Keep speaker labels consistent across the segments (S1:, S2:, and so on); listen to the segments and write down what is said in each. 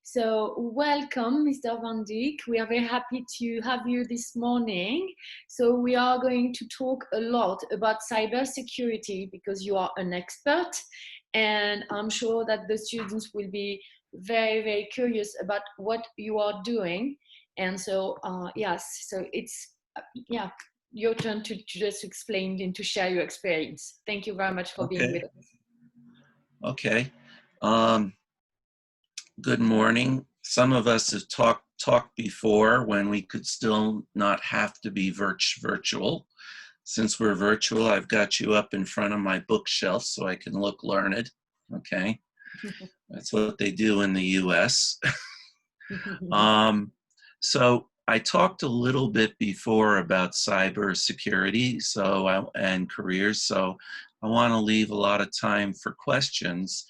S1: So welcome, Mr. Van Dyk. We are very happy to have you this morning. So we are going to talk a lot about cybersecurity because you are an expert, and I'm sure that the students will be very, very curious about what you are doing. And so, yes, so it's, your turn to just explain and to share your experience. Thank you very much for being with us.
S2: Okay. Good morning. Some of us have talked before when we could still not have to be virtual. Since we're virtual, I've got you up in front of my bookshelf so I can look learned. Okay. That's what they do in the US. So I talked a little bit before about cybersecurity and careers, so I want to leave a lot of time for questions.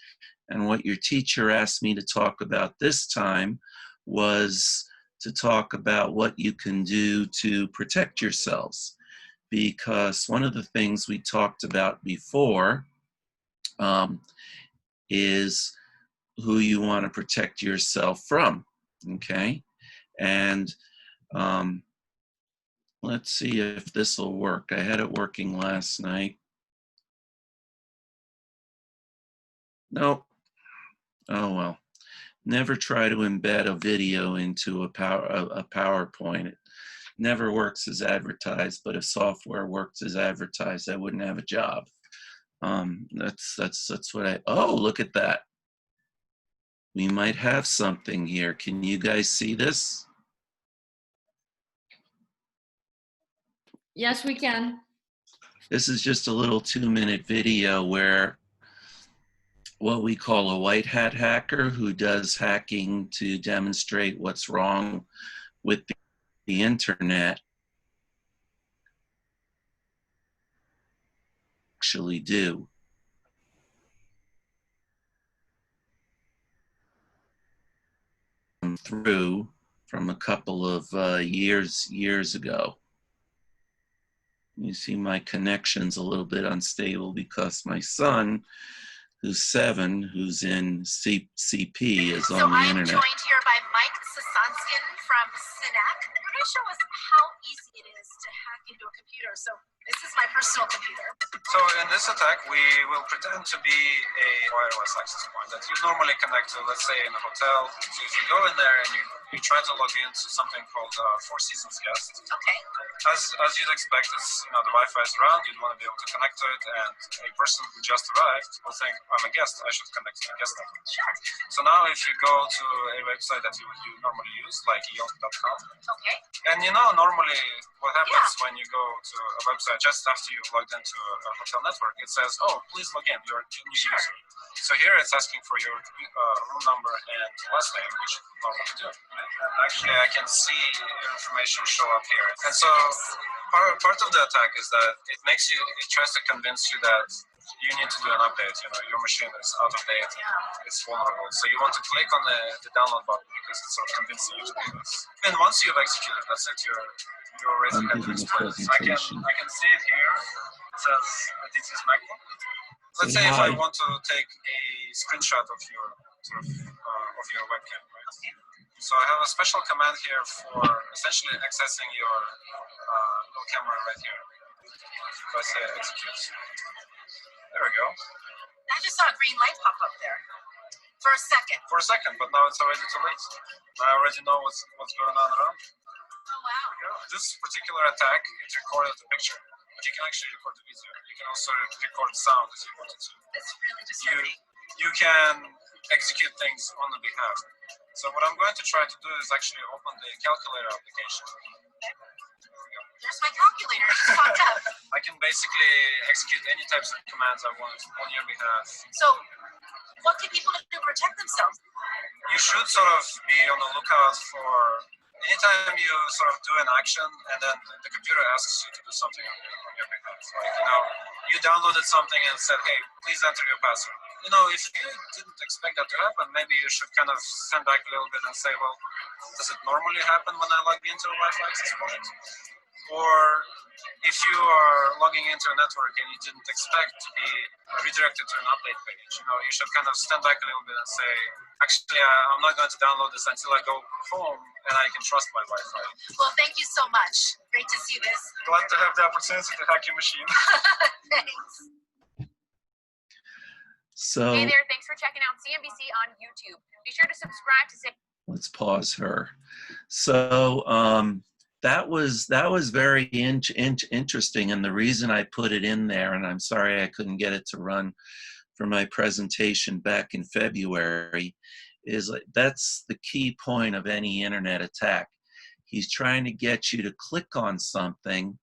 S2: And what your teacher asked me to talk about this time was to talk about what you can do to protect yourselves. Because one of the things we talked about before is who you want to protect yourself from, okay? And let's see if this will work. I had it working last night. Nope. Oh well. Never try to embed a video into a PowerPoint. It never works as advertised, but if software works as advertised, I wouldn't have a job. That's what oh, look at that. We might have something here. Can you guys see this?
S1: Yes, we can.
S2: This is just a little 2-minute video where what we call a white hat hacker who does hacking to demonstrate what's wrong with the internet actually do. Through from a couple of years ago. You see my connection's a little bit unstable because my son, who's 7, who's in CP, is on the internet.
S3: So I'm joined here by Mike Sasanskin from CINAC. You're going to show us how easy it is to hack into a computer. So this is my personal computer.
S4: So in this attack, we will pretend to be a wireless access point that you normally connect to, let's say, in a hotel. So if you go in there and you try to log into something called Four Seasons Guest.
S3: Okay.
S4: As you'd expect, as the Wi-Fi is around, you'd want to be able to connect to it, and a person who just arrived will think, I'm a guest, I should connect to the guest network.
S3: Sure.
S4: So now if you go to a website that you would normally use, like yelp.com.
S3: Okay.
S4: And normally what happens when you go to a website just after you've logged into a hotel network, it says, oh, please log in, you're a new user. So here it's asking for your room number and last name, which you normally do. Actually, I can see your information show up here. And so part of the attack is that it tries to convince you that you need to do an update. Your machine is out of date, it's vulnerable. So you want to click on the download button because it's sort of convincing you to do this. And once you've executed, that's it, you're already entering this place. I can see it here. It says DTCC MacBook. Let's say if I want to take a screenshot of your webcam, right? Okay. So I have a special command here for essentially accessing your little camera right here. If I say execute, there we go.
S3: I just saw a green light pop up there. For a second.
S4: For a second, but now it's already too late. I already know what's going on around.
S3: Oh wow.
S4: There we go. This particular attack, it recorded the picture. But you can actually record the video. You can also record sound if you wanted to.
S3: That's really disturbing.
S4: You can execute things on the behalf. So what I'm going to try to do is actually open the calculator application.
S3: Okay. There we go. There's my calculator. It just popped up.
S4: I can basically execute any types of commands I want on your behalf.
S3: So what can people do to protect themselves?
S4: You should sort of be on the lookout for anytime you sort of do an action and then the computer asks you to do something on your behalf. Like, you downloaded something and said, hey, please enter your password. If you didn't expect that to happen, maybe you should kind of stand back a little bit and say, well, does it normally happen when I log into a Wi-Fi access point? Or if you are logging into a network and you didn't expect to be redirected to an update page, you should kind of stand back a little bit and say, actually, I'm not going to download this until I go home and I can trust my Wi-Fi.
S3: Well, thank you so much. Great to see this.
S4: Glad to have the opportunity to hack your machine.
S3: Thanks.
S2: So
S5: Hey there, thanks for checking out CNBC on YouTube. Be sure to subscribe to
S2: let's pause her. So that was very interesting, and the reason I put it in there, and I'm sorry I couldn't get it to run for my presentation back in February, is like that's the key point of any internet attack. He's trying to get you to click on something,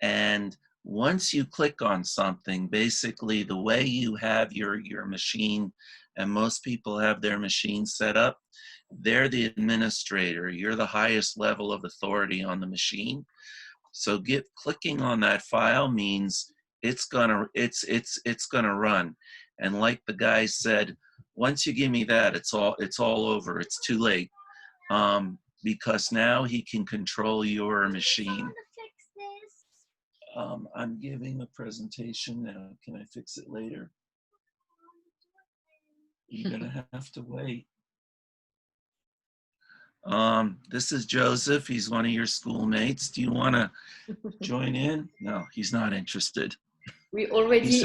S2: and once you click on something, basically the way you have your machine, and most people have their machine set up, they're the administrator. You're the highest level of authority on the machine. So clicking on that file means it's gonna run. And like the guy said, once you give me that, it's all over. It's too late, because now he can control your machine. I'm giving a presentation now. Can I fix it later? You're gonna have to wait. This is Joseph. He's one of your schoolmates. Do you want to join in? No, he's not interested.
S1: We already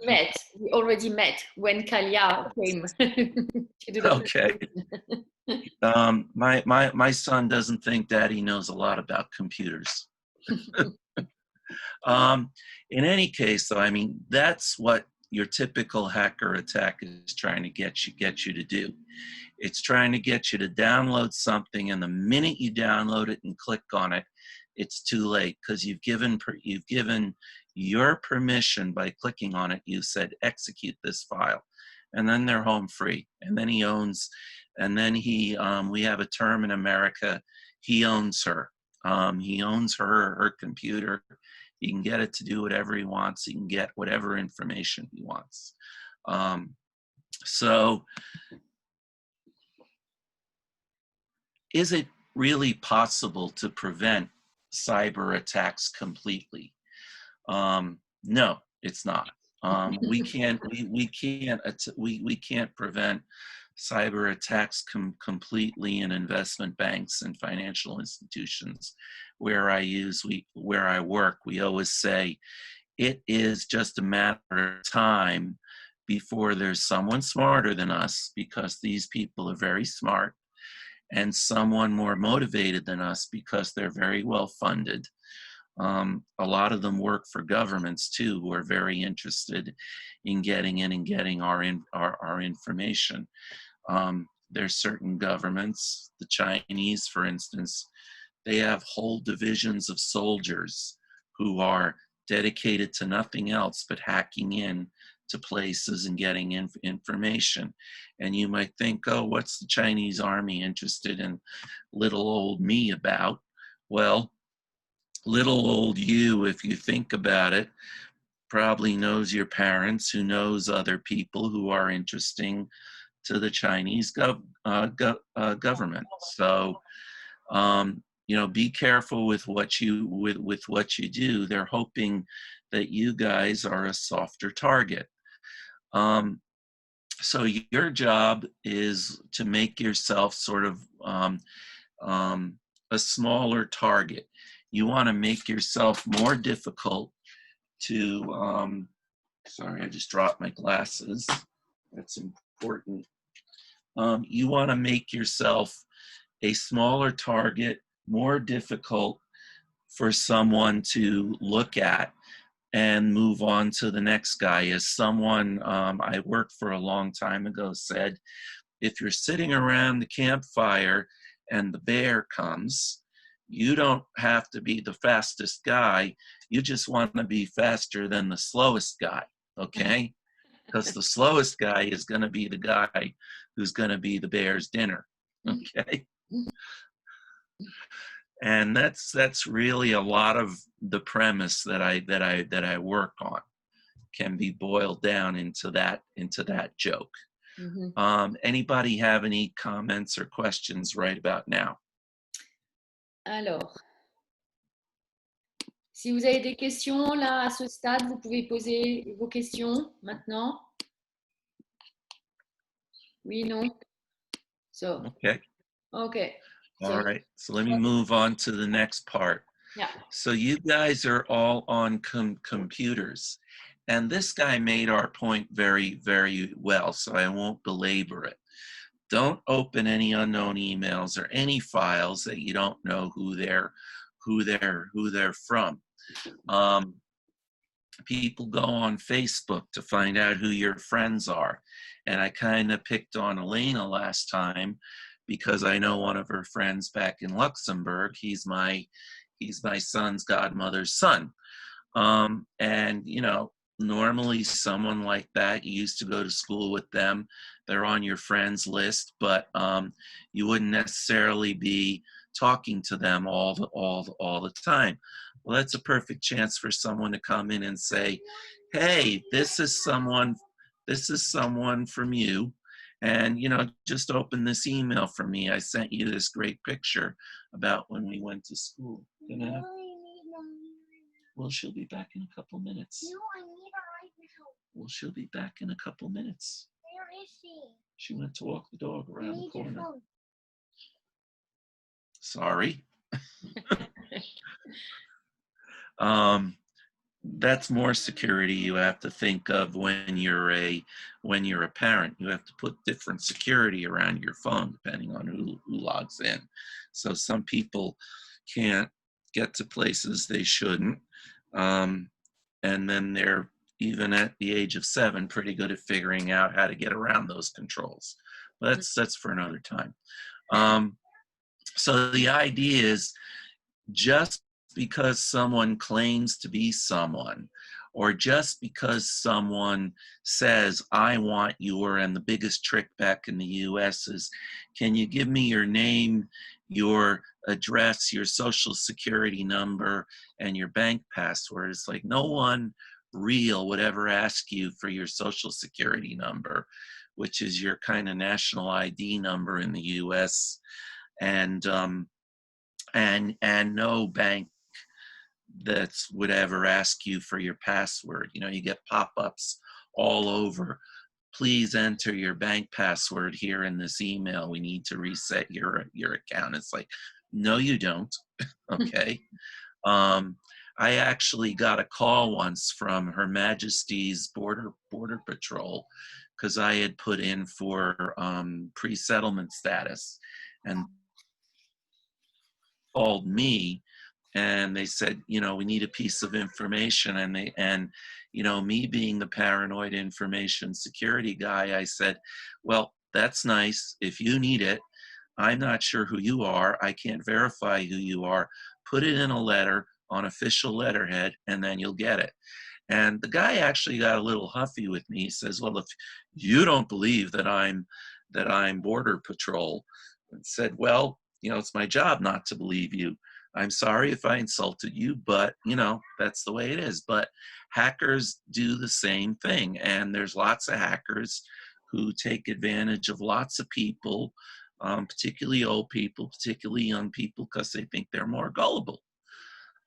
S1: met. We already met when Kalia came.
S2: Okay. My son doesn't think Daddy knows a lot about computers. In any case, though, I mean, that's what your typical hacker attack is trying to get you to do. It's trying to get you to download something, and the minute you download it and click on it, it's too late, because you've given your permission by clicking on it. You said execute this file, and then they're home free. And then we have a term in America, he owns her. He owns her computer. He can get it to do whatever he wants. He can get whatever information he wants. So is it really possible to prevent cyber attacks completely? No, it's not. We can't prevent cyber attacks completely in investment banks and financial institutions. Where I work, we always say it is just a matter of time before there's someone smarter than us, because these people are very smart, and someone more motivated than us because they're very well funded. A lot of them work for governments too, who are very interested in getting in and getting our information. There's certain governments, the Chinese, for instance, they have whole divisions of soldiers who are dedicated to nothing else but hacking in to places and getting information. And you might think, oh, what's the Chinese army interested in little old me about? Well, little old you, if you think about it, probably knows your parents, who knows other people who are interesting to the Chinese government. So, be careful with what you do. They're hoping that you guys are a softer target. So your job is to make yourself sort of a smaller target. You want to make yourself more difficult to, sorry, I just dropped my glasses. That's important. You want to make yourself a smaller target, more difficult for someone to look at and move on to the next guy. As someone I worked for a long time ago said, if you're sitting around the campfire and the bear comes, you don't have to be the fastest guy. You just want to be faster than the slowest guy, okay? Because the slowest guy is going to be the guy who's going to be the bear's dinner, okay? And that's really a lot of the premise that I work on can be boiled down into that joke. Mm-hmm. Anybody have any comments or questions right about now?
S1: Alors, si vous avez des questions là à ce stade, vous pouvez poser vos questions maintenant. Oui, non? So,
S2: Okay.
S1: okay.
S2: All
S1: So,
S2: right. So let me move on to the next part.
S1: yeah.
S2: So you guys are all on computers. And this guy made our point very, very well, so I won't belabor it. Don't open any unknown emails or any files that you don't know who they're from. People go on Facebook to find out who your friends are. And I kind of picked on Elena last time because I know one of her friends back in Luxembourg. He's my son's godmother's son. And you know, normally someone like that, you used to go to school with them, they're on your friends list, but you wouldn't necessarily be talking to them all the time. Well, that's a perfect chance for someone to come in and say, hey, this is someone from you, and you know, just open this email for me. I sent you this great picture about when we went to school. Well, she'll be back in a couple minutes.
S6: No, I need her right now.
S2: Well, she'll be back in a couple minutes.
S6: Where is she?
S2: She went to walk the dog
S6: I
S2: around the
S6: need your
S2: corner.
S6: phone.
S2: Sorry. That's more security you have to think of when you're a parent. You have to put different security around your phone depending on who logs in. So some people can't get to places they shouldn't. And then they're, even at the age of 7, pretty good at figuring out how to get around those controls. But that's for another time. So the idea is, just because someone claims to be someone, or just because someone says, I want your, and the biggest trick back in the US is, can you give me your name, your address, your social security number, and your bank password? It's like no one real would ever ask you for your social security number, which is your kind of national ID number in the US. And no bank that would ever ask you for your password. You know, you get pop-ups all over. Please enter your bank password here in this email. We need to reset your account. It's like, no, you don't. Okay. I actually got a call once from Her Majesty's Border Patrol because I had put in for pre-settlement status, and called me and they said, you know, we need a piece of information. And you know, me being the paranoid information security guy, I said, well, that's nice. If you need it, I'm not sure who you are. I can't verify who you are. Put it in a letter on official letterhead, and then you'll get it. And the guy actually got a little huffy with me. He says, well, if you don't believe that I'm Border Patrol, and said, well, you know, it's my job not to believe you. I'm sorry if I insulted you, but you know, that's the way it is. But hackers do the same thing. And there's lots of hackers who take advantage of lots of people, particularly old people, particularly young people, because they think they're more gullible.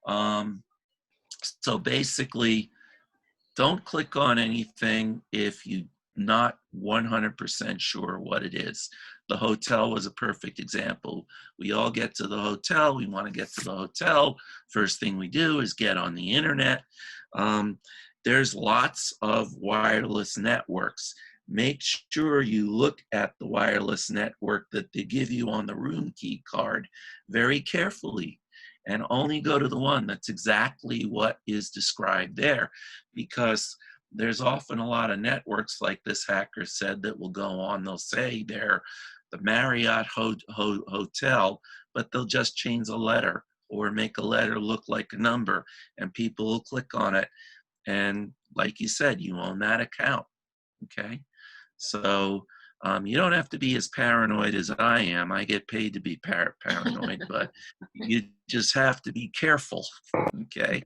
S2: So basically, don't click on anything if you're not 100% sure what it is. The hotel was a perfect example. We all get to the hotel. We want to get to the hotel. First thing we do is get on the internet. There's lots of wireless networks. Make sure you look at the wireless network that they give you on the room key card very carefully, and only go to the one that's exactly what is described there, because there's often a lot of networks, like this hacker said, that will go on. They'll say they're the Marriott Hotel, but they'll just change a letter or make a letter look like a number, and people will click on it. And like you said, you own that account, okay? So you don't have to be as paranoid as I am. I get paid to be paranoid, but you just have to be careful, okay?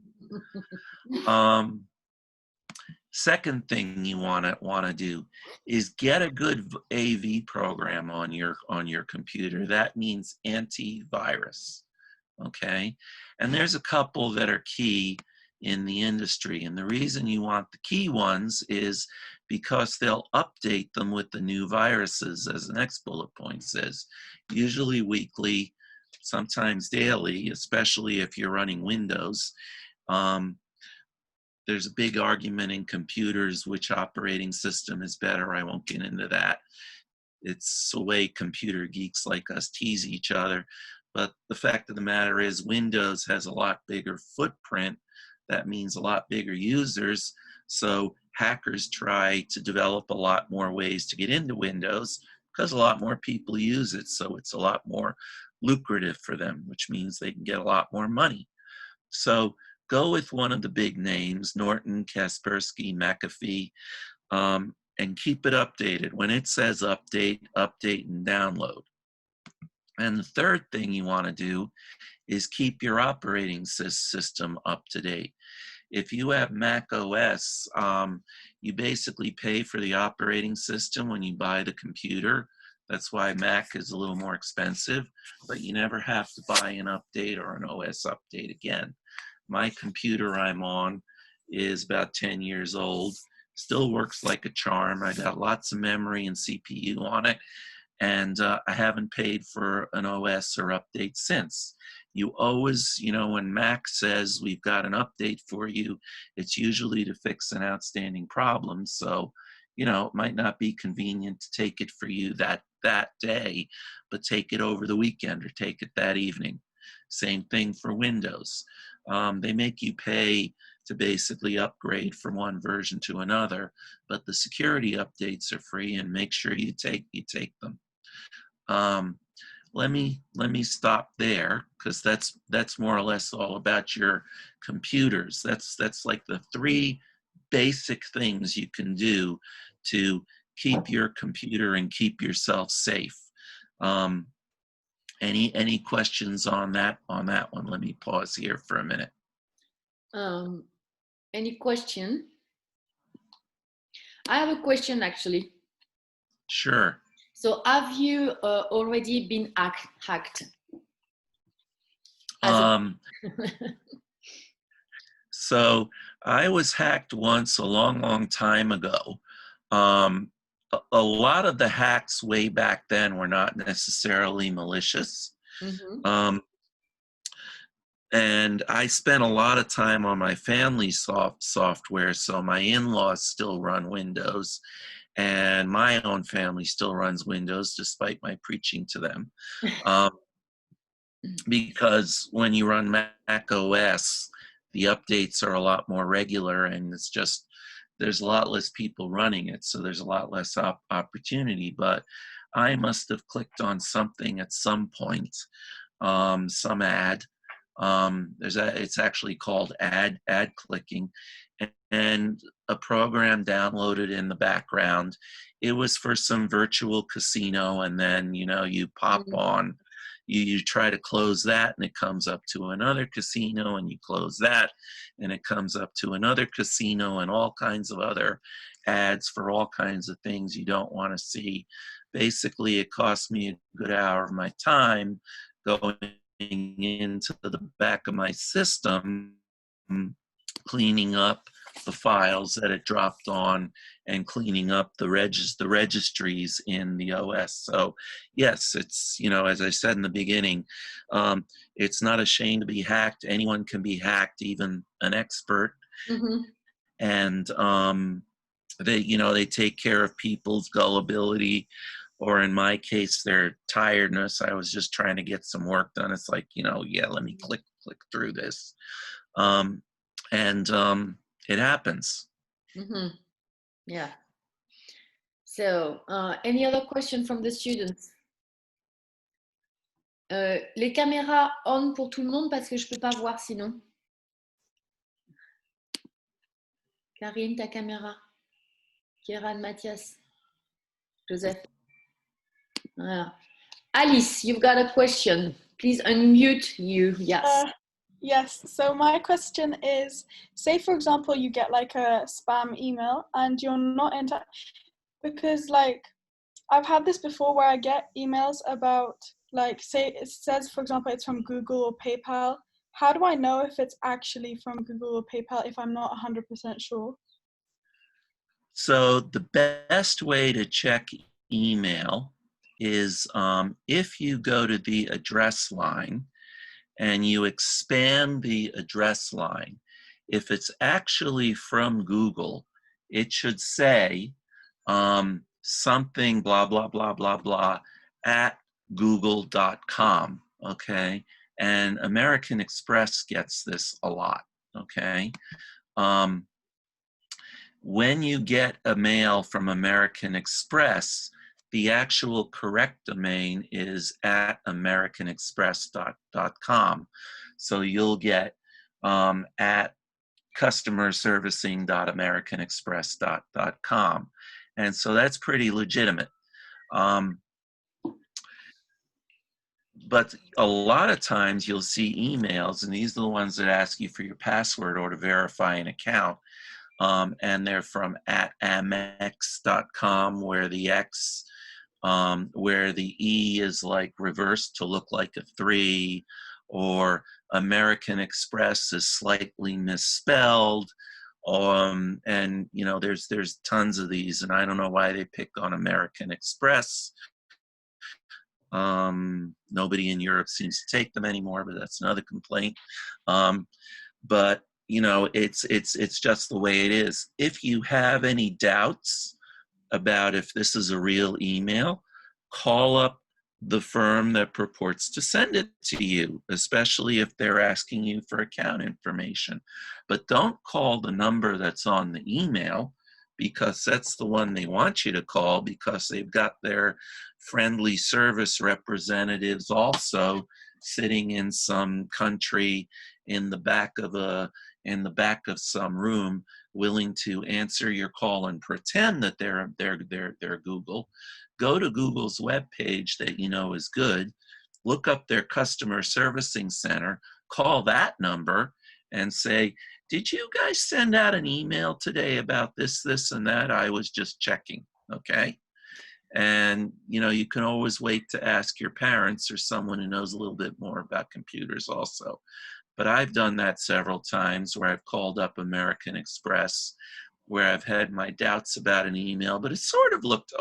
S2: Second thing you wanna do is get a good AV program on your computer. That means antivirus, okay? And there's a couple that are key in the industry, and the reason you want the key ones is because they'll update them with the new viruses, as the next bullet point says, usually weekly, sometimes daily, especially if you're running Windows. There's a big argument in computers which operating system is better. I won't get into that. It's the way computer geeks like us tease each other. But the fact of the matter is Windows has a lot bigger footprint. That means a lot bigger users. So hackers try to develop a lot more ways to get into Windows because a lot more people use it. So it's a lot more lucrative for them, which means they can get a lot more money. So go with one of the big names, Norton, Kaspersky, McAfee, and keep it updated. When it says update, update and download. And the third thing you want to do is keep your operating system up to date. If you have Mac OS, you basically pay for the operating system when you buy the computer. That's why Mac is a little more expensive, but you never have to buy an update or an OS update again. My computer I'm on is about 10 years old, still works like a charm. I got lots of memory and CPU on it, and I haven't paid for an OS or update since. You always, you know, when Mac says we've got an update for you, it's usually to fix an outstanding problem. So, you know, it might not be convenient to take it for you that day, but take it over the weekend or take it that evening. Same thing for Windows. They make you pay to basically upgrade from one version to another, but the security updates are free, and make sure you take them. Let me stop there, because that's more or less all about your computers. That's like the three basic things you can do to keep your computer and keep yourself safe. Any questions on that one? Let me pause here for a minute.
S1: Any question? I have a question actually.
S2: Sure.
S1: So have you already been hacked?
S2: So I was hacked once a long time ago. A lot of the hacks way back then were not necessarily malicious. Mm-hmm. And I spent a lot of time on my family's software, so my in-laws still run Windows, and my own family still runs Windows despite my preaching to them. Because when you run Mac OS, the updates are a lot more regular, and it's just, there's a lot less people running it, so there's a lot less opportunity. But I must have clicked on something at some point, some ad. It's actually called ad clicking, and a program downloaded in the background. It was for some virtual casino, and then, you know, you pop on, you try to close that, and it comes up to another casino, and you close that, and it comes up to another casino, and all kinds of other ads for all kinds of things you don't want to see. Basically, it cost me a good hour of my time going into the back of my system, cleaning up the files that it dropped on, and cleaning up the registries in the OS. So yes, it's, you know, as I said in the beginning, it's not a shame to be hacked. Anyone can be hacked, even an expert. Mm-hmm. And they take care of people's gullibility, or in my case, their tiredness. I was just trying to get some work done. It's like, you know, yeah, let me click through this. It happens.
S1: Mm-hmm. Yeah. So, any other question from the students? Les caméras on pour tout le monde, parce que je peux pas voir sinon. Karine, ta caméra. Kieran, Mathias, Joseph. Alice, you've got a question. Please unmute you. Yes.
S7: Yes. So my question is, say for example, you get like a spam email and you're not in touch, because like I've had this before where I get emails about, like, say it says for example it's from Google or PayPal. How do I know if it's actually from Google or PayPal if I'm not 100% sure?
S2: So the best way to check email is if you go to the address line and you expand the address line. If it's actually from Google, it should say something blah, blah, blah, blah, blah at google.com, okay? And American Express gets this a lot, okay? When you get a mail from American Express, the actual correct domain is at americanexpress.com. So you'll get at customerservicing.americanexpress.com. And so that's pretty legitimate. But a lot of times you'll see emails, and these are the ones that ask you for your password or to verify an account. And they're from at amex.com, where the X, where the E is like reversed to look like a 3, or American Express is slightly misspelled. And you know, there's tons of these, and I don't know why they picked on American Express. Nobody in Europe seems to take them anymore, but that's another complaint. But you know, it's just the way it is. If you have any doubts about if this is a real email, call up the firm that purports to send it to you, especially if they're asking you for account information. But don't call the number that's on the email, because that's the one they want you to call, because they've got their friendly service representatives also sitting in some country in the back of some room, willing to answer your call and pretend that they're Google. Go to Google's webpage that you know is good, look up their customer servicing center, call that number and say, did you guys send out an email today about this, this, and that? I was just checking, okay? And you know, you can always wait to ask your parents or someone who knows a little bit more about computers also. But I've done that several times, where I've called up American Express, where I've had my doubts about an email, but it sort of looked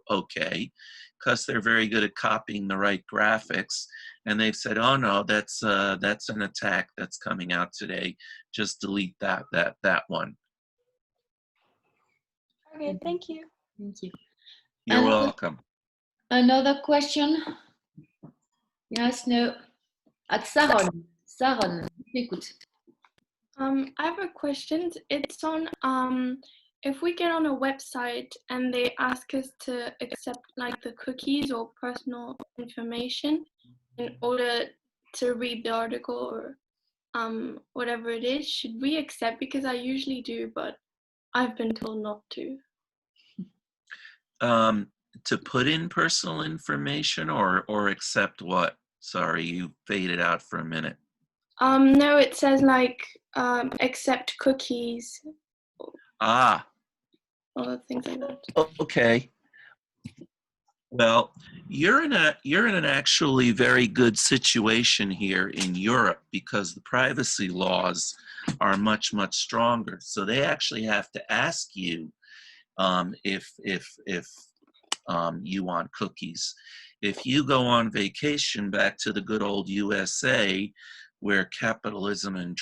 S2: okay, because they're very good at copying the right graphics. And they've said, oh no, that's an attack that's coming out today. Just delete that one.
S7: Okay, thank you.
S1: Thank you.
S2: You're welcome.
S1: Another question? Yes, no. At Saron. Saron, écoute.
S8: I have a question. It's on if we get on a website and they ask us to accept like the cookies or personal information in order to read the article or whatever it is, should we accept? Because I usually do, but I've been told not to.
S2: To put in personal information or accept what? Sorry, you faded out for a minute.
S8: No, it says like accept cookies.
S2: Ah.
S8: Or things like that.
S2: Okay. Well, you're in an actually very good situation here in Europe, because the privacy laws are much stronger. So they actually have to ask you if you want cookies. If you go on vacation back to the good old USA, where capitalism and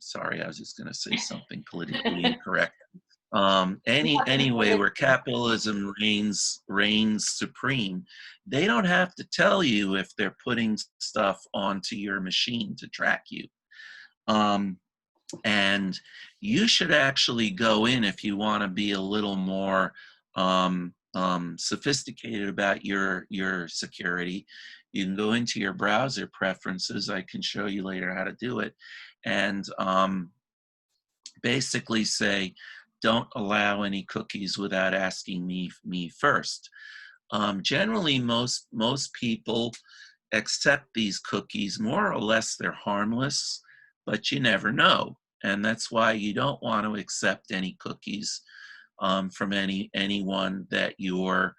S2: sorry, I was just going to say something politically incorrect. Anyway, where capitalism reigns supreme, they don't have to tell you if they're putting stuff onto your machine to track you. And you should actually go in, if you want to be a little more sophisticated about your security. You can go into your browser preferences. I can show you later how to do it, and basically say, don't allow any cookies without asking me first. Generally, most people accept these cookies. More or less, they're harmless, but you never know, and that's why you don't want to accept any cookies from anyone that you're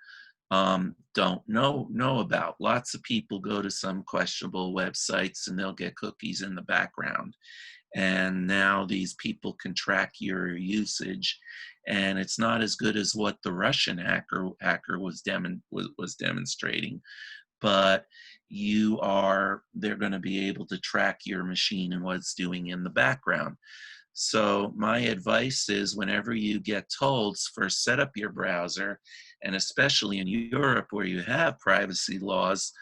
S2: don't know about. Lots of people go to some questionable websites and they'll get cookies in the background. And now these people can track your usage. and it's not as good as what the Russian hacker was demonstrating, but they're going to be able to track your machine and what it's doing in the background. So my advice is, whenever you get told, first set up your browser, and especially in Europe where you have privacy laws,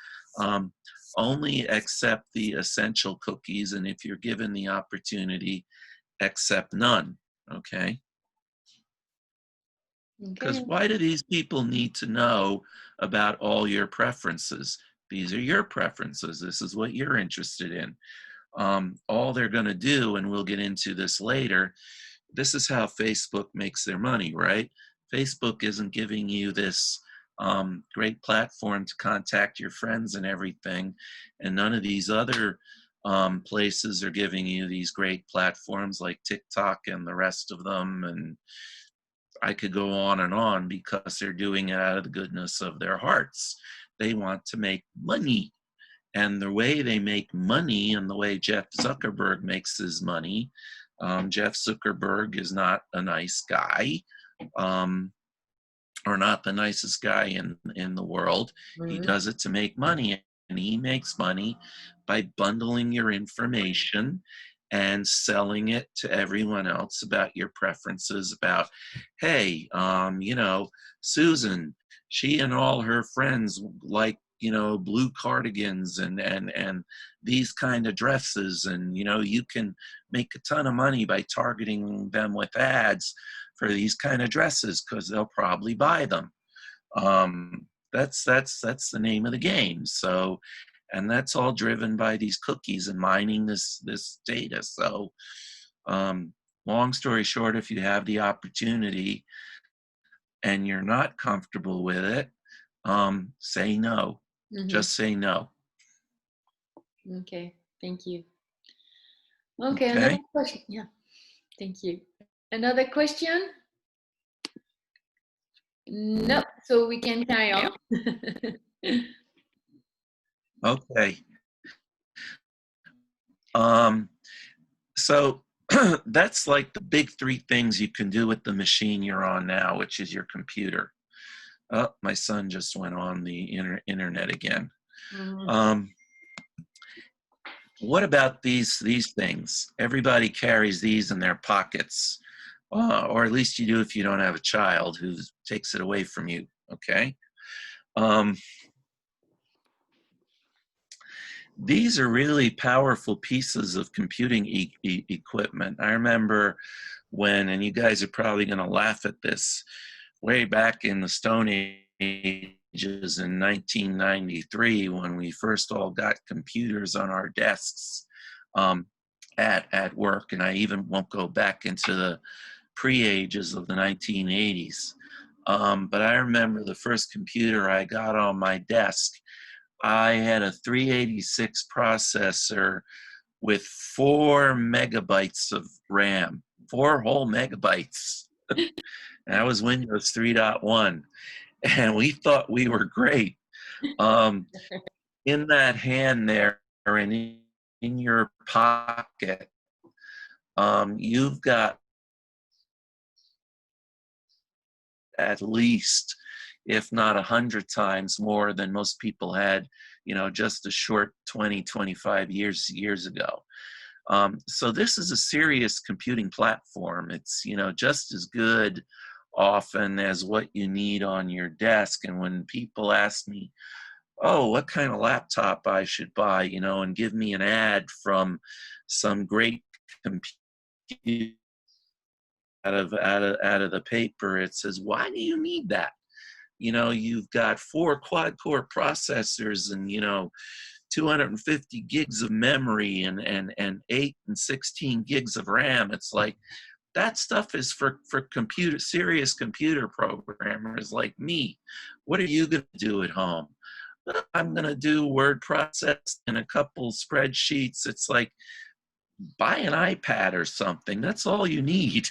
S2: only accept the essential cookies, and if you're given the opportunity, accept none, okay? Because why do these people need to know about all your preferences? These are your preferences. This is what you're interested in. All they're going to do, and we'll get into this later, this is how Facebook makes their money, right? Facebook isn't giving you this great platform to contact your friends and everything, and none of these other places are giving you these great platforms like TikTok and the rest of them, and I could go on, because they're doing it out of the goodness of their hearts. They want to make money. And the way they make money, and the way Jeff Zuckerberg makes his money, Jeff Zuckerberg is not a nice guy, or not the nicest guy in the world. He does it to make money, and he makes money by bundling your information and selling it to everyone else about your preferences, about, hey, Susan, she and all her friends like, blue cardigans and these kind of dresses, and you can make a ton of money by targeting them with ads for these kind of dresses because they'll probably buy them. That's the name of the game. So, and that's all driven by these cookies and mining this data. So, long story short, if you have the opportunity and you're not comfortable with it, say no. Just say no.
S1: Okay, thank you. Okay, another question. Yeah, thank you. Another question? No, so we can carry on.
S2: Okay. So that's like the big three things you can do with the machine you're on now, which is your computer. Oh, my son just went on the internet again. What about these things? Everybody carries these in their pockets, or at least you do if you don't have a child who takes it away from you, okay? These are really powerful pieces of computing equipment. I remember when, and you guys are probably going to laugh at this, way back in the Stone Ages in 1993, when we first all got computers on our desks at work, and I even won't go back into the pre-ages of the 1980s. But I remember the first computer I got on my desk, I had a 386 processor with 4 megabytes of RAM, 4 whole megabytes. And that was Windows 3.1. And we thought we were great. In that hand there, and in your pocket, you've got at least, if not 100 times more than most people had, just a short 20, 25 years ago. So this is a serious computing platform. It's, just as good often as what you need on your desk. And when people ask me, oh, what kind of laptop I should buy, and give me an ad from some great computer out of the paper, it says, why do you need that? You've got 4 quad-core processors and, 250 gigs of memory and 8 and 16 gigs of RAM. It's like, that stuff is for serious computer programmers like me. What are you going to do at home? I'm going to do word process and a couple spreadsheets. It's like, buy an iPad or something. That's all you need.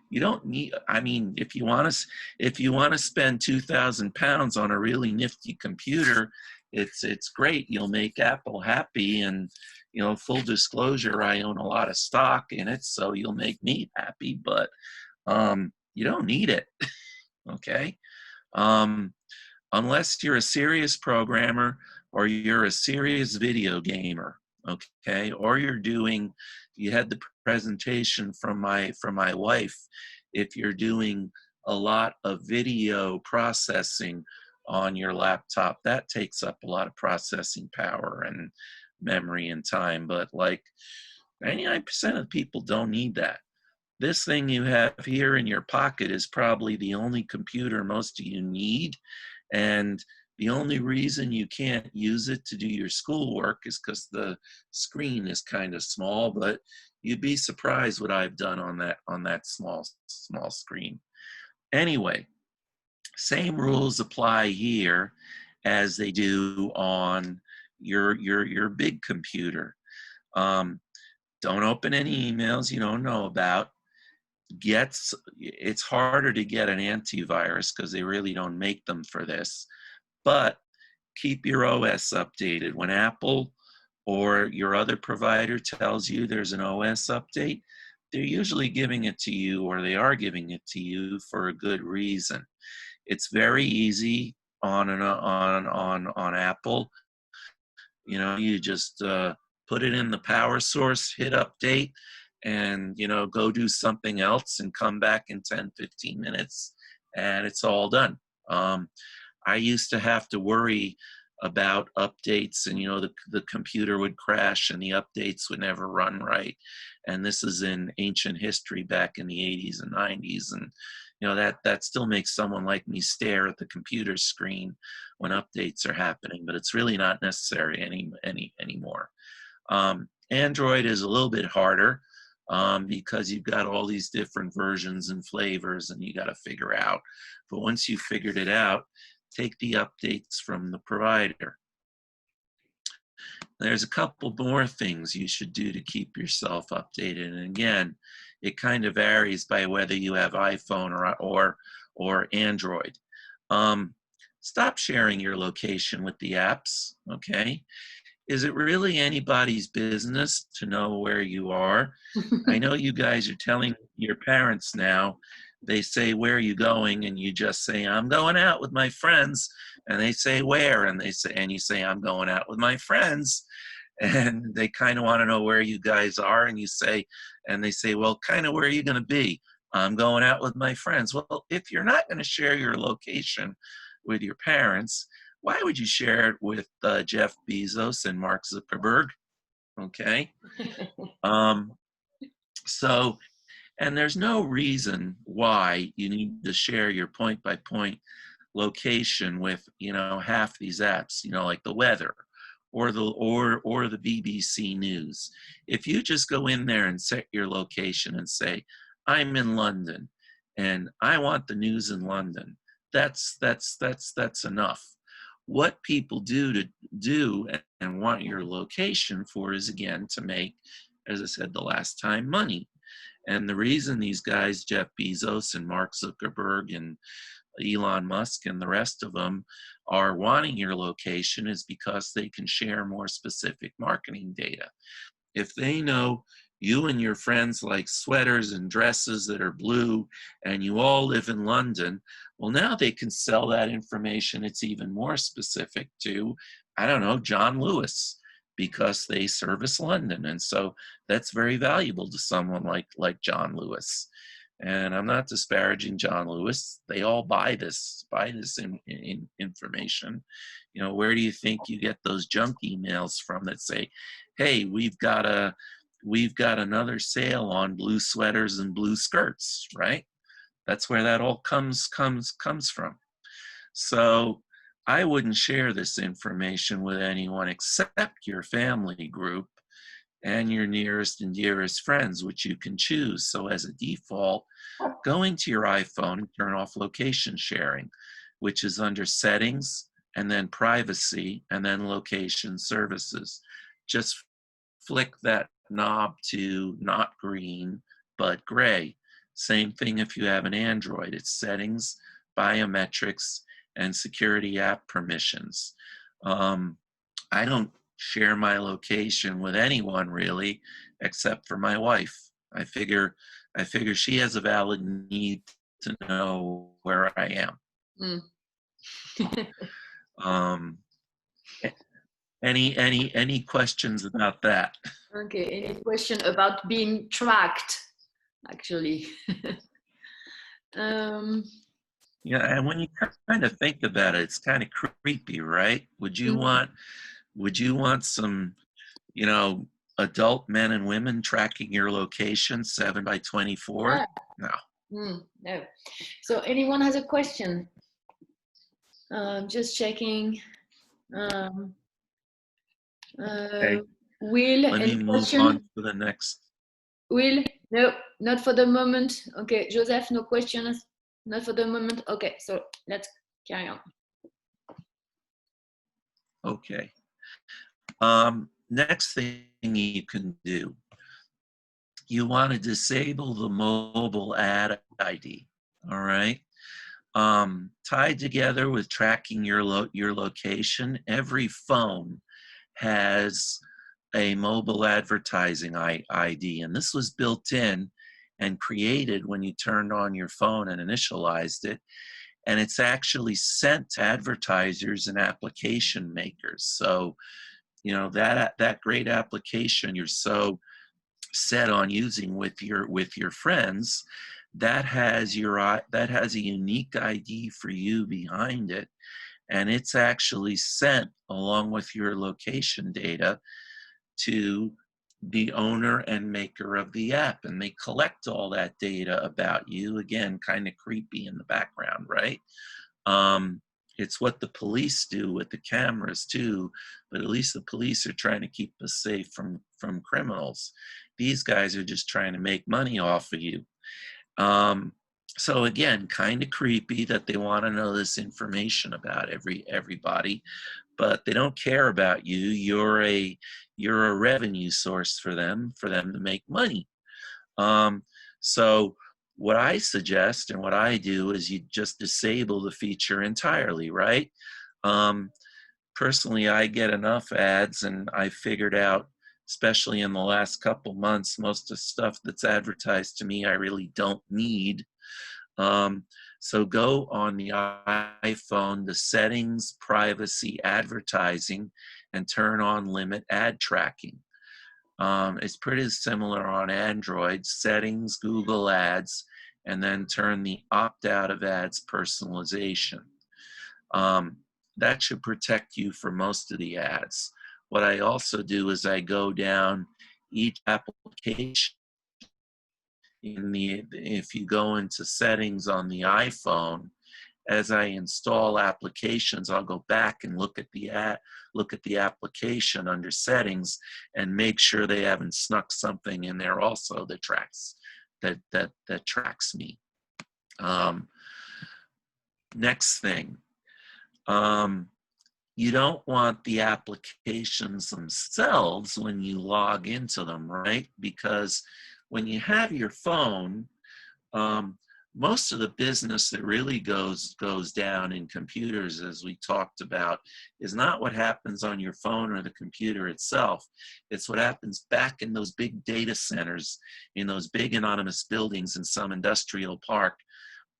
S2: You don't need, I mean, if you want to spend 2,000 pounds on a really nifty computer, it's great. You'll make Apple happy, and full disclosure, I own a lot of stock in it, so you'll make me happy. But You don't need it, okay? Unless you're a serious programmer or you're a serious video gamer, okay? Or you had the presentation from my wife, if you're doing a lot of video processing on your laptop, that takes up a lot of processing power and memory and time, but like 99% of people don't need that. This thing you have here in your pocket is probably the only computer most of you need, and the only reason you can't use it to do your schoolwork is because the screen is kind of small, but you'd be surprised what I've done on that small screen. Anyway, same rules apply here as they do on your big computer. Don't open any emails you don't know about. It's harder to get an antivirus because they really don't make them for this, but keep your OS updated. When Apple or your other provider tells you there's an OS update, they're usually giving it to you, or they are giving it to you for a good reason. It's very easy on Apple. You know, you just put it in the power source, hit update, and go do something else and come back in 10-15 minutes, and it's all done. I used to have to worry about updates, and the computer would crash and the updates would never run right, and this is in ancient history back in the 80s and 90s, and that still makes someone like me stare at the computer screen when updates are happening, but it's really not necessary anymore. Android is a little bit harder because you've got all these different versions and flavors and you got to figure out. But once you've figured it out, take the updates from the provider. There's a couple more things you should do to keep yourself updated. And again, it kind of varies by whether you have iPhone or Android. Stop sharing your location with the apps, okay? Is it really anybody's business to know where you are? I know you guys are telling your parents now, they say, where are you going? And you just say, I'm going out with my friends. And they say, where? And you say, I'm going out with my friends. And they kind of want to know where you guys are. And they say, well, kind of where are you going to be? I'm going out with my friends. Well, if you're not going to share your location with your parents, why would you share it with Jeff Bezos and Mark Zuckerberg? Okay. And there's no reason why you need to share your point-by-point location with, half these apps, like the weather or the BBC News. If you just go in there and set your location and say, I'm in London and I want the news in London, that's enough. What people do and want your location for is, again, to make, as I said the last time, money. And the reason these guys, Jeff Bezos and Mark Zuckerberg and Elon Musk and the rest of them, are wanting your location is because they can share more specific marketing data. If they know you and your friends like sweaters and dresses that are blue and you all live in London, well, now they can sell that information. It's even more specific to, I don't know, John Lewis, because they service London. And so that's very valuable to someone like John Lewis. And I'm not disparaging John Lewis. They all buy this information. Where do you think you get those junk emails from that say, hey, we've got another sale on blue sweaters and blue skirts, right? That's where that all comes from. So I wouldn't share this information with anyone except your family group and your nearest and dearest friends, which you can choose. So as a default, go into your iPhone and turn off location sharing, which is under settings and then privacy and then location services. Just flick that knob to not green, but gray. Same thing if you have an Android. It's settings, biometrics, and security app permissions. I don't share my location with anyone really, except for my wife. I figure she has a valid need to know where I am. Any questions about that?
S1: Okay, any question about being tracked, actually?
S2: Yeah, and when you kind of think about it, it's kind of creepy, right? Would you want some, you know, adult men and women tracking your location 7/24? No.
S1: No. So anyone has a question? Just checking.
S2: Okay.
S1: Will,
S2: Let me
S1: any
S2: move
S1: question?
S2: on to the next.
S1: Will? No, not for the moment. Okay, Joseph, no questions? Not for the moment. Okay, so let's carry on.
S2: Okay. Next thing you can do, you want to disable the mobile ad ID. All right. Tied together with tracking your location, every phone has a mobile advertising ID, and this was built in and created when you turned on your phone and initialized it, and it's actually sent to advertisers and application makers. So, you know, that great application you're so set on using with your friends, that has a unique ID for you behind it, and it's actually sent along with your location data to the owner and maker of the app, and they collect all that data about you. Again, kind of creepy in the background, right? It's what the police do with the cameras too, but at least the police are trying to keep us safe from criminals. These guys are just trying to make money off of you. So again, kind of creepy that they want to know this information about everybody, but they don't care about you. You're a revenue source for them to make money. So what I suggest and what I do is you just disable the feature entirely, right? Personally, I get enough ads, and I figured out, especially in the last couple months, most of the stuff that's advertised to me I really don't need. So go on the iPhone, the settings, privacy, advertising, and turn on limit ad tracking. It's pretty similar on Android. Settings, Google Ads, and then turn the opt out of ads personalization. That should protect you for most of the ads. What I also do is I go down each application. If you go into settings on the iPhone, as I install applications, I'll go back and look at the application under settings and make sure they haven't snuck something in there also that tracks me. Next thing, you don't want the applications themselves when you log into them, right? Because when you have your phone, most of the business that really goes down in computers, as we talked about, is not what happens on your phone or the computer itself. It's what happens back in those big data centers, in those big anonymous buildings in some industrial park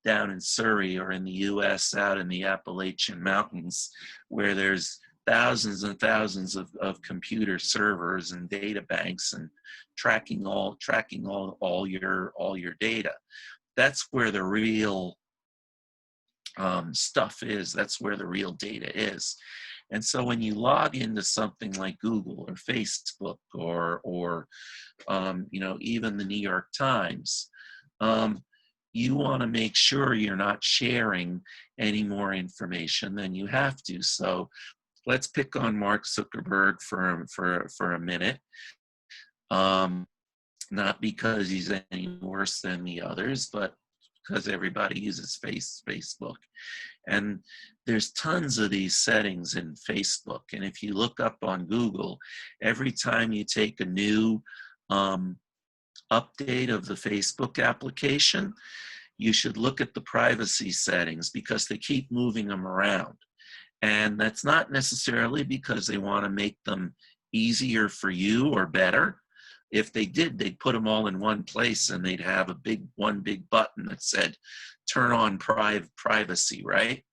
S2: down in Surrey or in the US out in the Appalachian Mountains, where there's thousands and thousands of computer servers and data banks and tracking all your data. That's where the real stuff is. That's where the real data is. And so when you log into something like Google or Facebook or even the New York Times, you want to make sure you're not sharing any more information than you have to. So let's pick on Mark Zuckerberg for a minute. Not because he's any worse than the others, but because everybody uses Facebook. And there's tons of these settings in Facebook. And if you look up on Google, every time you take a new update of the Facebook application, you should look at the privacy settings because they keep moving them around. And that's not necessarily because they want to make them easier for you or better. if they did, they'd put them all in one place and they'd have one big button that said, turn on privacy, right?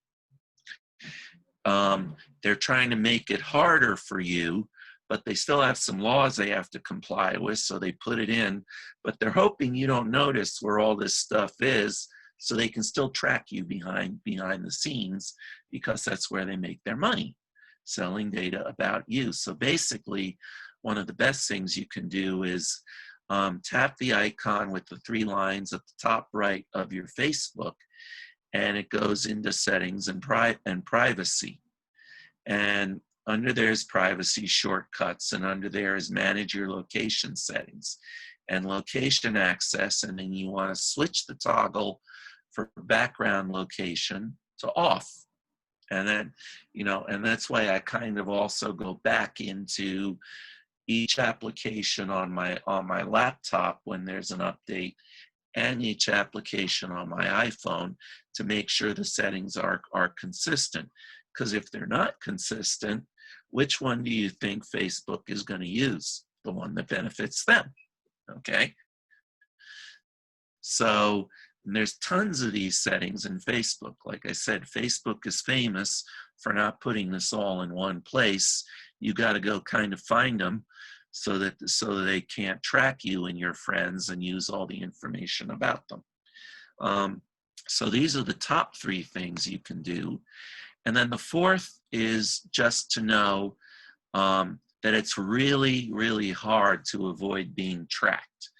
S2: They're trying to make it harder for you, but they still have some laws they have to comply with, so they put it in, but they're hoping you don't notice where all this stuff is, so they can still track you behind the scenes, because that's where they make their money, selling data about you. So basically, one of the best things you can do is tap the icon with the 3 lines at the top right of your Facebook, and it goes into settings and privacy. And under there is privacy shortcuts, and under there is manage your location settings and location access, and then you want to switch the toggle for background location to off. And then, you know, and that's why I kind of also go back into each application on my laptop when there's an update, and each application on my iPhone, to make sure the settings are consistent. Because if they're not consistent, which one do you think Facebook is going to use? The one that benefits them, okay? So there's tons of these settings in Facebook. Like I said, Facebook is famous for not putting this all in one place. You got to go kind of find them so that they can't track you and your friends and use all the information about them. So these are the top 3 things you can do. And then the 4th is just to know that it's really, really hard to avoid being tracked.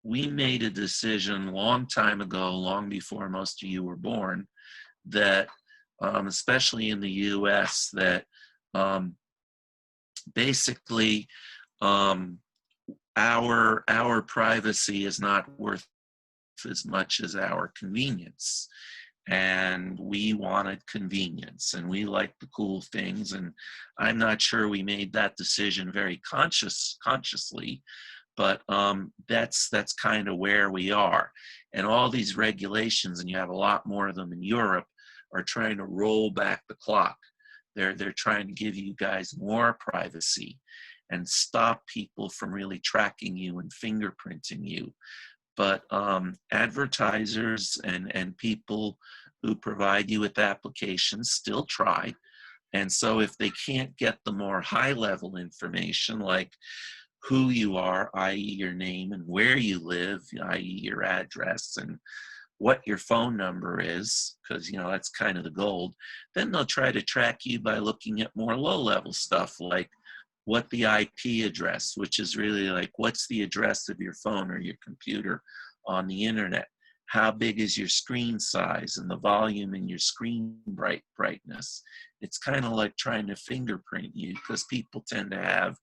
S2: We made a decision a long time ago, long before most of you were born, that especially in the US, that basically our privacy is not worth as much as our convenience. And we wanted convenience, and we liked the cool things, and I'm not sure we made that decision very consciously, but that's kind of where we are. And all these regulations, and you have a lot more of them in Europe, are trying to roll back the clock. They're trying to give you guys more privacy and stop people from really tracking you and fingerprinting you. But advertisers and people who provide you with applications still try. And so if they can't get the more high-level information, like who you are, i.e. your name, and where you live, i.e. your address, and what your phone number is, because, you know, that's kind of the gold, then they'll try to track you by looking at more low-level stuff, like what the IP address, which is really like, what's the address of your phone or your computer on the internet? How big is your screen size and the volume in your screen brightness? It's kind of like trying to fingerprint you, because people tend to have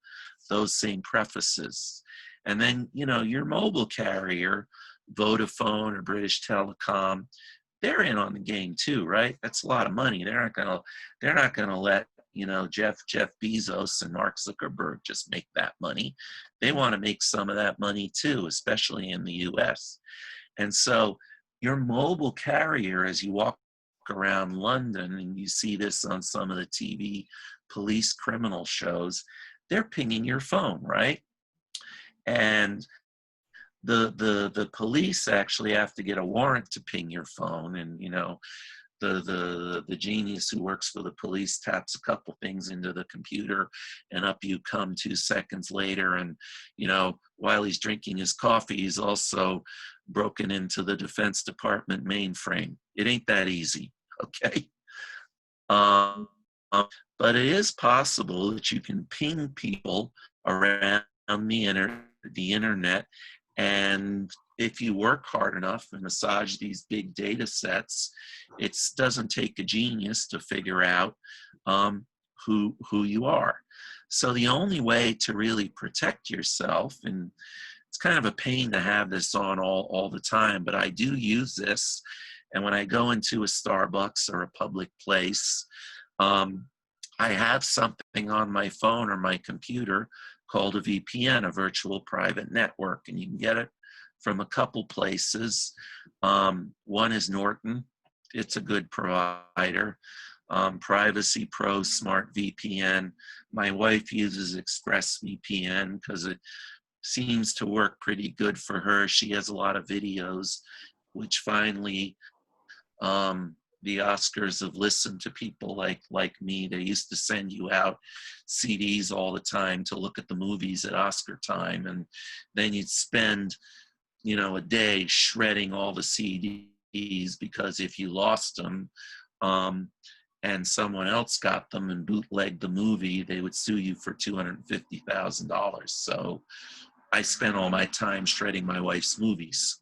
S2: those same preferences. And then, you know, your mobile carrier, Vodafone or British Telecom, they're in on the game too, right? That's a lot of money. They're not gonna let, you know, Jeff Bezos and Mark Zuckerberg just make that money. They want to make some of that money too, especially in the US. And so your mobile carrier, as you walk around London, and you see this on some of the TV police criminal shows, they're pinging your phone, right? And the police actually have to get a warrant to ping your phone, and, you know, the genius who works for the police taps a couple things into the computer, and up you come 2 seconds later. And, you know, while he's drinking his coffee, he's also broken into the Defense Department mainframe. It ain't that easy, okay? But it is possible that you can ping people around the internet, and if you work hard enough and massage these big data sets, it doesn't take a genius to figure out who you are. So the only way to really protect yourself, and it's kind of a pain to have this on all the time, but I do use this. And when I go into a Starbucks or a public place, I have something on my phone or my computer called a VPN, a virtual private network, and you can get it from a couple places. One is Norton. It's a good provider. Privacy Pro Smart VPN. My wife uses ExpressVPN because it seems to work pretty good for her. She has a lot of videos, which finally the Oscars have listened to people like me. They used to send you out CDs all the time to look at the movies at Oscar time, and then you'd spend, you know, a day shredding all the CDs, because if you lost them and someone else got them and bootlegged the movie, they would sue you for $250,000. So I spent all my time shredding my wife's movies.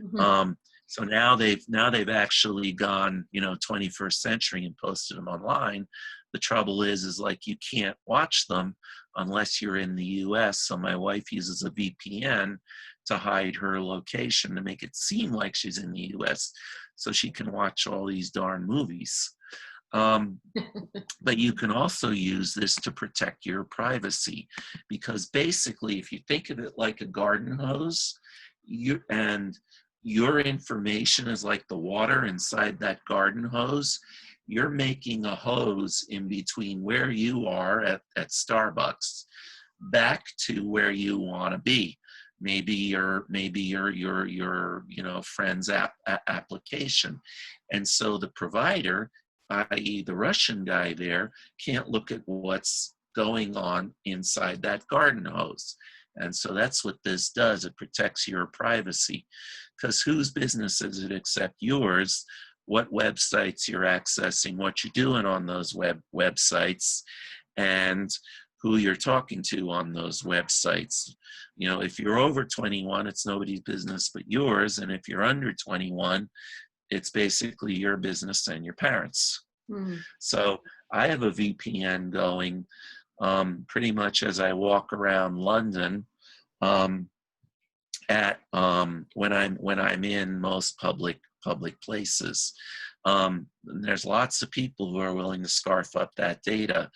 S1: Mm-hmm.
S2: So now they've actually gone, you know, 21st century and posted them online. The trouble is like you can't watch them unless you're in the US. So my wife uses a VPN to hide her location to make it seem like she's in the US so she can watch all these darn movies. But you can also use this to protect your privacy, because basically if you think of it like a garden hose, your information is like the water inside that garden hose. You're making a hose in between where you are at Starbucks back to where you want to be. Maybe your you know, friend's application. And so the provider, i.e. the Russian guy there, can't look at what's going on inside that garden hose. And so that's what this does. It protects your privacy, because whose business is it except yours what websites you're accessing, what you're doing on those websites, and who you're talking to on those websites. You know, if you're over 21, it's nobody's business but yours. And if you're under 21, it's basically your business and your parents. Mm. So I have a VPN going pretty much as I walk around London when I'm in most public places. There's lots of people who are willing to scarf up that data.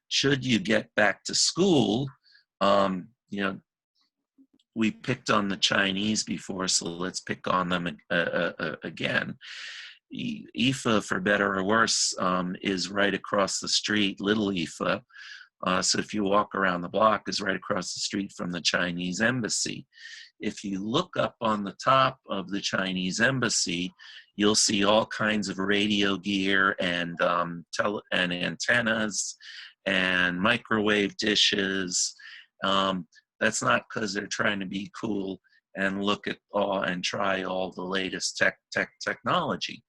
S2: Should you get back to school, you know, we picked on the Chinese before, so let's pick on them again. IFA, for better or worse, is right across the street. Little IFA, so if you walk around the block, is right across the street from the Chinese embassy. If you look up on the top of the Chinese embassy, you'll see all kinds of radio gear and antennas and microwave dishes. That's not because they're trying to be cool and look at all and try all the latest technology.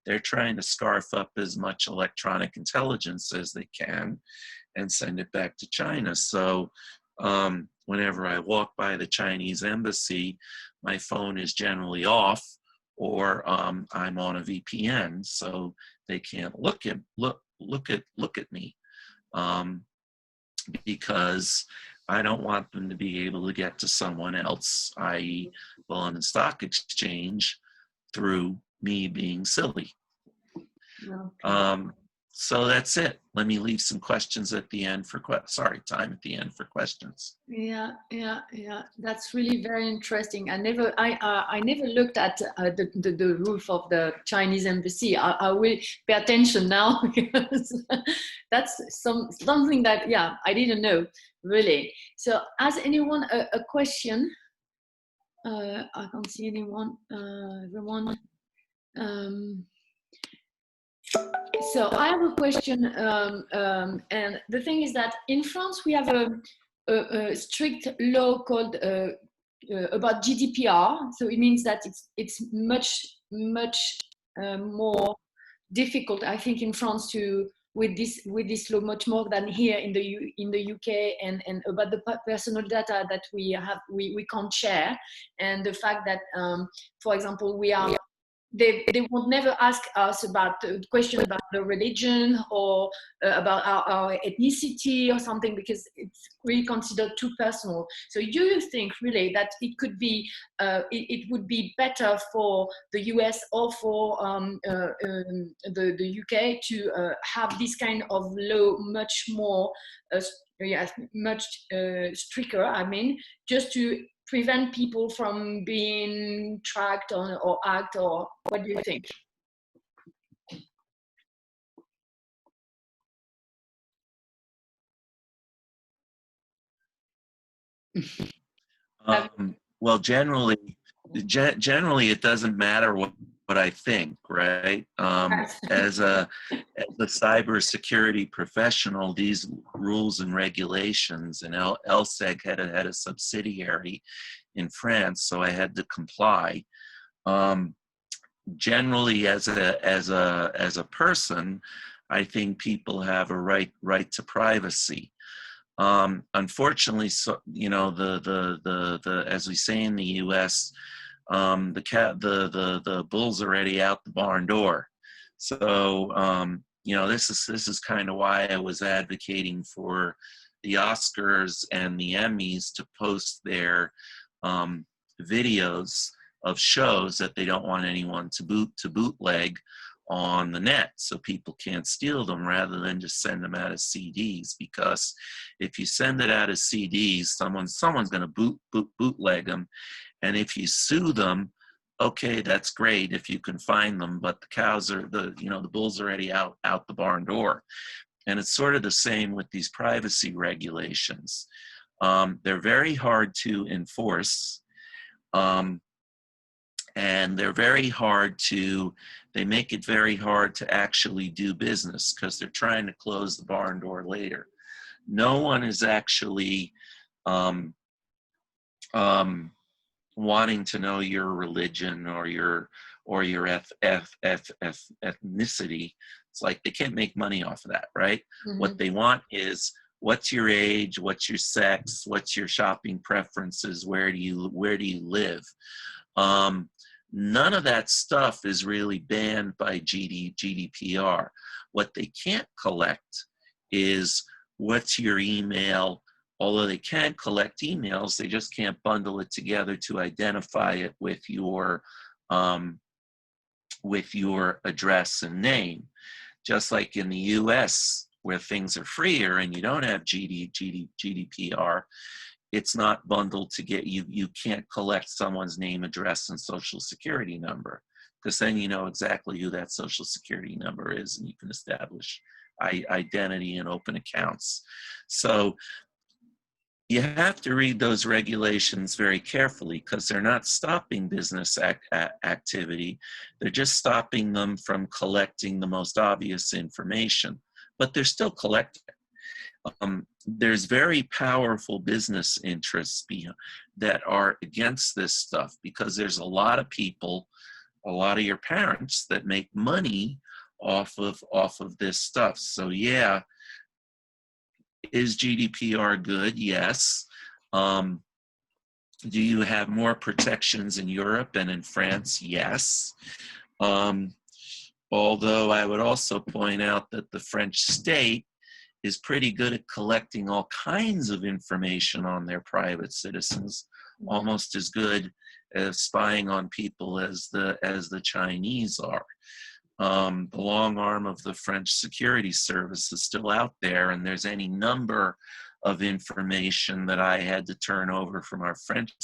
S2: They're trying to scarf up as much electronic intelligence as they can and send it back to China. So whenever I walk by the Chinese embassy, my phone is generally off, or I'm on a VPN, so they can't look at me, because I don't want them to be able to get to someone else, i.e. the London Stock Exchange, through me being silly. Okay. So that's it. Let me leave some questions at the end for time at the end for questions.
S1: Yeah. That's really very interesting. I never looked at the roof of the Chinese embassy. I will pay attention now, because that's something that I didn't know really. So, has anyone a question? I can't see anyone. Everyone. So I have a question, and the thing is that in France we have a strict law called about GDPR. So it means that it's much more difficult, I think, in France with this law, much more than here in the UK, and about the personal data that we can't share, and the fact that for example they won't never ask us about the question about the religion or about our ethnicity or something, because it's really considered too personal. So do you think really that it could be, it would be better for the US or for the UK to have this kind of law much more, much stricter, I mean, just to prevent people from being tracked or hacked, or what do you think?
S2: Well, generally it doesn't matter what I think, right? As a cybersecurity professional, these rules and regulations, and LSEG had a subsidiary in France, so I had to comply. Generally, as a person, I think people have a right to privacy. Unfortunately, so you know, the as we say in the U.S., the bull's already out the barn door. So you know, this is kind of why I was advocating for the Oscars and the Emmys to post their videos of shows that they don't want anyone to bootleg on the net, so people can't steal them, rather than just send them out as CDs. Because if you send it out as CDs, someone's going to bootleg them, and if you sue them, okay, that's great if you can find them, but the bull's already out the barn door. And it's sort of the same with these privacy regulations. They're very hard to enforce. And they make it very hard to actually do business, because they're trying to close the barn door later. No one is actually wanting to know your religion or your ethnicity. It's like they can't make money off of that, right? Mm-hmm. What they want is, what's your age, what's your sex, what's your shopping preferences, where do you live? None of that stuff is really banned by GDPR. What they can't collect is, what's your email. Although they can collect emails, they just can't bundle it together to identify it with your address and name. Just like in the US, where things are freer and you don't have GDPR, it's not bundled to get you can't collect someone's name, address, and social security number, because then you know exactly who that social security number is, and you can establish identity and open accounts. So you have to read those regulations very carefully, because they're not stopping business activity. They're just stopping them from collecting the most obvious information, but they're still collecting. There's very powerful business interests that are against this stuff, because there's a lot of people, a lot of your parents, that make money off of this stuff. So yeah, is GDPR good? Yes. Do you have more protections in Europe and in France? Yes. Although I would also point out that the French state is pretty good at collecting all kinds of information on their private citizens, almost as good as spying on people as the Chinese are. The long arm of the French security service is still out there, and there's any number of information that I had to turn over from our French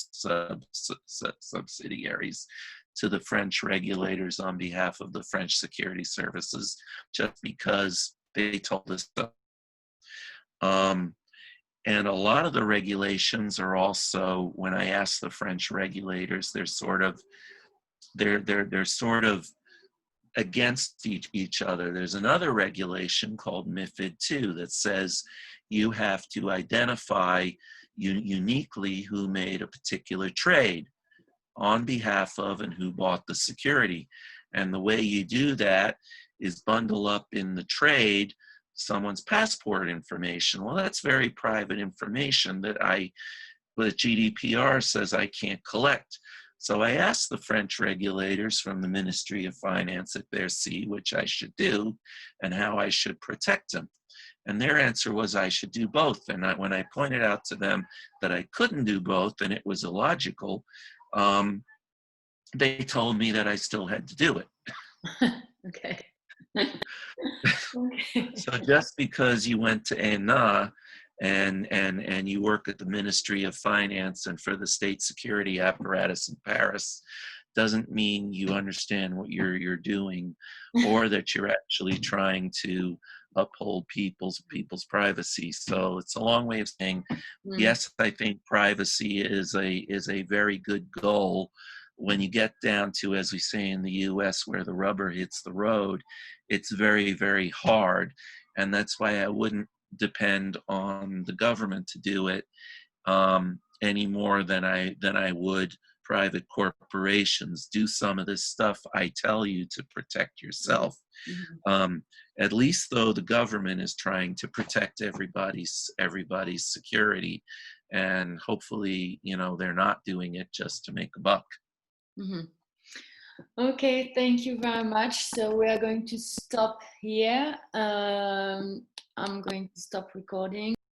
S2: subsidiaries to the French regulators on behalf of the French security services, just because they told us so. And a lot of the regulations are also, when I ask the French regulators, they're sort of against each other. There's another regulation called MiFID II that says you have to identify uniquely who made a particular trade on behalf of and who bought the security. And the way you do that is bundle up in the trade someone's passport information. Well, that's very private information that GDPR says I can't collect. So I asked the French regulators from the Ministry of Finance at Bercy, which I should do, and how I should protect them. And their answer was I should do both. And when I pointed out to them that I couldn't do both and it was illogical, they told me that I still had to do it.
S1: Okay.
S2: So just because you went to ENA and you work at the Ministry of Finance and for the state security apparatus in Paris doesn't mean you understand what you're doing, or that you're actually trying to uphold people's privacy. So it's a long way of saying, yes, I think privacy is a very good goal. When you get down to, as we say in the US, where the rubber hits the road, it's very, very hard. And that's why I wouldn't depend on the government to do it any more than I would private corporations. Do some of this stuff I tell you to protect yourself. At least though the government is trying to protect everybody's security, and hopefully, you know, they're not doing it just to make a buck.
S1: Okay, thank you very much. So we are going to stop here. I'm going to stop recording.